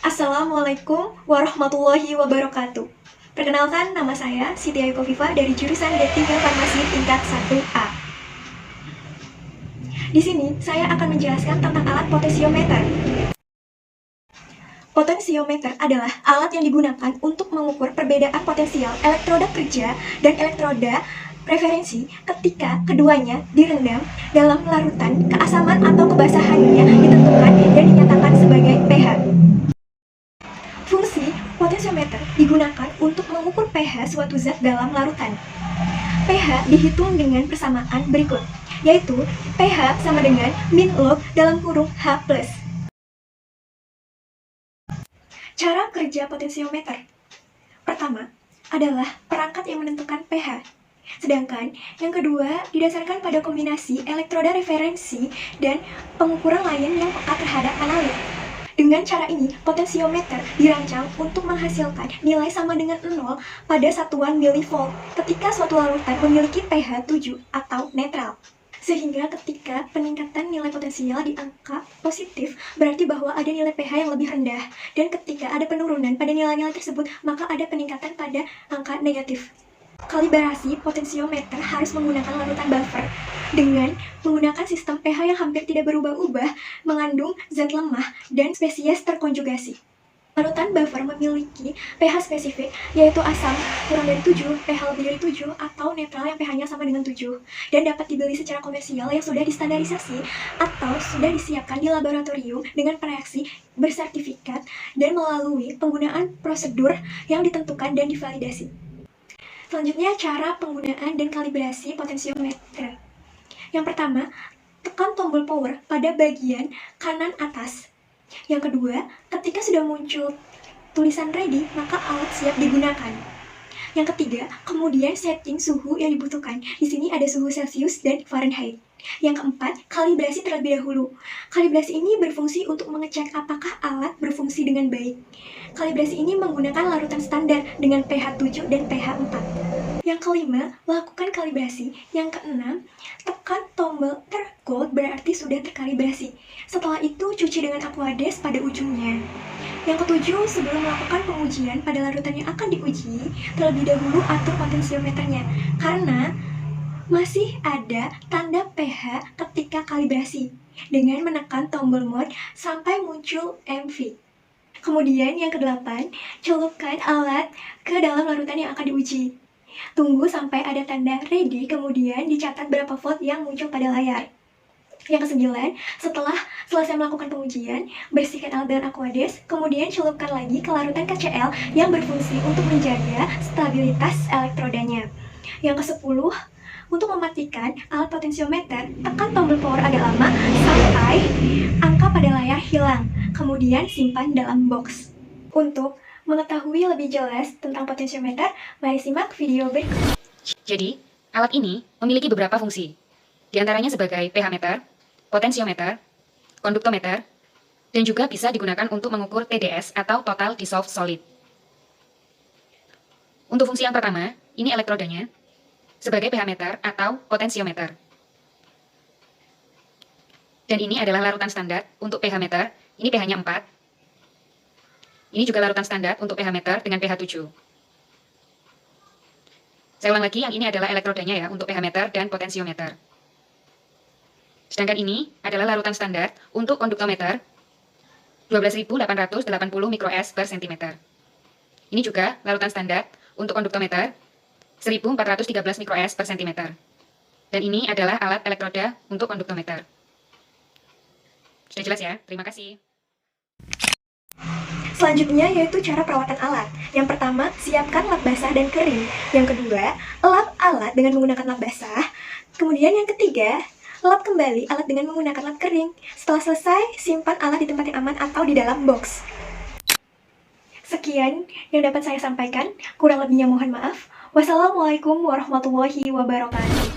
Assalamualaikum warahmatullahi wabarakatuh. Perkenalkan, nama saya Siti Ayu Kofifa dari jurusan D3 Farmasi tingkat 1A. Di sini, saya akan menjelaskan tentang alat potensiometer. Potensiometer adalah alat yang digunakan untuk mengukur perbedaan potensial elektroda kerja dan elektroda referensi ketika keduanya direndam dalam larutan keasaman atau kebasahannya ditentukan dan dinyatakan sebagai pH. Fungsi potensiometer digunakan untuk mengukur pH suatu zat dalam larutan. pH dihitung dengan persamaan berikut, yaitu pH sama dengan min log dalam kurung H+. Cara kerja potensiometer. Pertama, adalah perangkat yang menentukan pH. Sedangkan yang kedua didasarkan pada kombinasi elektroda referensi dan pengukuran lain yang peka terhadap analit. Dengan cara ini, potensiometer dirancang untuk menghasilkan nilai sama dengan 0 pada satuan milivolt ketika suatu larutan memiliki pH 7 atau netral. Sehingga ketika peningkatan nilai potensial di angka positif, berarti bahwa ada nilai pH yang lebih rendah. Dan ketika ada penurunan pada nilai-nilai tersebut, maka ada peningkatan pada angka negatif. Kalibrasi potensiometer harus menggunakan larutan buffer dengan menggunakan sistem pH yang hampir tidak berubah-ubah, mengandung zat lemah, dan spesies terkonjugasi. Larutan buffer memiliki pH spesifik, yaitu asam kurang dari 7, pH lebih dari 7, atau netral yang pH-nya sama dengan 7, dan dapat dibeli secara komersial yang sudah distandarisasi atau sudah disiapkan di laboratorium dengan reaksi bersertifikat dan melalui penggunaan prosedur yang ditentukan dan divalidasi. Selanjutnya, cara penggunaan dan kalibrasi potensiometer. Yang pertama, tekan tombol power pada bagian kanan atas. Yang kedua, ketika sudah muncul tulisan ready, maka alat siap digunakan. Yang ketiga, kemudian setting suhu yang dibutuhkan. Di sini ada suhu Celcius dan Fahrenheit. Yang keempat, kalibrasi terlebih dahulu. Kalibrasi ini berfungsi untuk mengecek apakah alat berfungsi dengan baik. Kalibrasi ini menggunakan larutan standar dengan pH 7 dan pH 4. Yang kelima, lakukan kalibrasi. Yang keenam, tekan tombol tergold berarti sudah terkalibrasi. Setelah itu, cuci dengan Aquades pada ujungnya. Yang ketujuh, sebelum melakukan pengujian pada larutan yang akan diuji, terlebih dahulu atur potensiometernya, karena masih ada tanda pH ketika kalibrasi, dengan menekan tombol mode sampai muncul MV. Kemudian yang kedelapan, celupkan alat ke dalam larutan yang akan diuji. Tunggu sampai ada tanda ready, kemudian dicatat berapa volt yang muncul pada layar. Yang kesembilan, setelah selesai melakukan pengujian, bersihkan alat dengan Aquades, kemudian celupkan lagi ke larutan KCl yang berfungsi untuk menjaga stabilitas elektrodanya. Yang kesepuluh, untuk mematikan alat potensiometer, tekan tombol power agak lama sampai angka pada layar hilang, kemudian simpan dalam box. Untuk mengetahui lebih jelas tentang potensiometer, mari simak video berikut. Jadi, alat ini memiliki beberapa fungsi, di antaranya sebagai pH meter, potensiometer, konduktometer, dan juga bisa digunakan untuk mengukur TDS atau Total Dissolved Solid. Untuk fungsi yang pertama, ini elektrodanya, sebagai pH meter atau potensiometer. Dan ini adalah larutan standar untuk pH meter, ini pH-nya 4. Ini juga larutan standar untuk pH meter dengan pH 7. Saya ulang lagi, yang ini adalah elektrodanya ya, untuk pH meter dan potensiometer. Sedangkan ini adalah larutan standar untuk konduktometer, 12.880 mikroS per cm. Ini juga larutan standar untuk konduktometer, 1.413 mikroS per cm. Dan ini adalah alat elektroda untuk konduktometer. Sudah jelas ya? Terima kasih. Selanjutnya yaitu cara perawatan alat. Yang pertama, siapkan lap basah dan kering. Yang kedua, lap alat dengan menggunakan lap basah. Kemudian yang ketiga, lap kembali alat dengan menggunakan lap kering. Setelah selesai, simpan alat di tempat yang aman atau di dalam box. Sekian yang dapat saya sampaikan. Kurang lebihnya mohon maaf. Wassalamualaikum warahmatullahi wabarakatuh.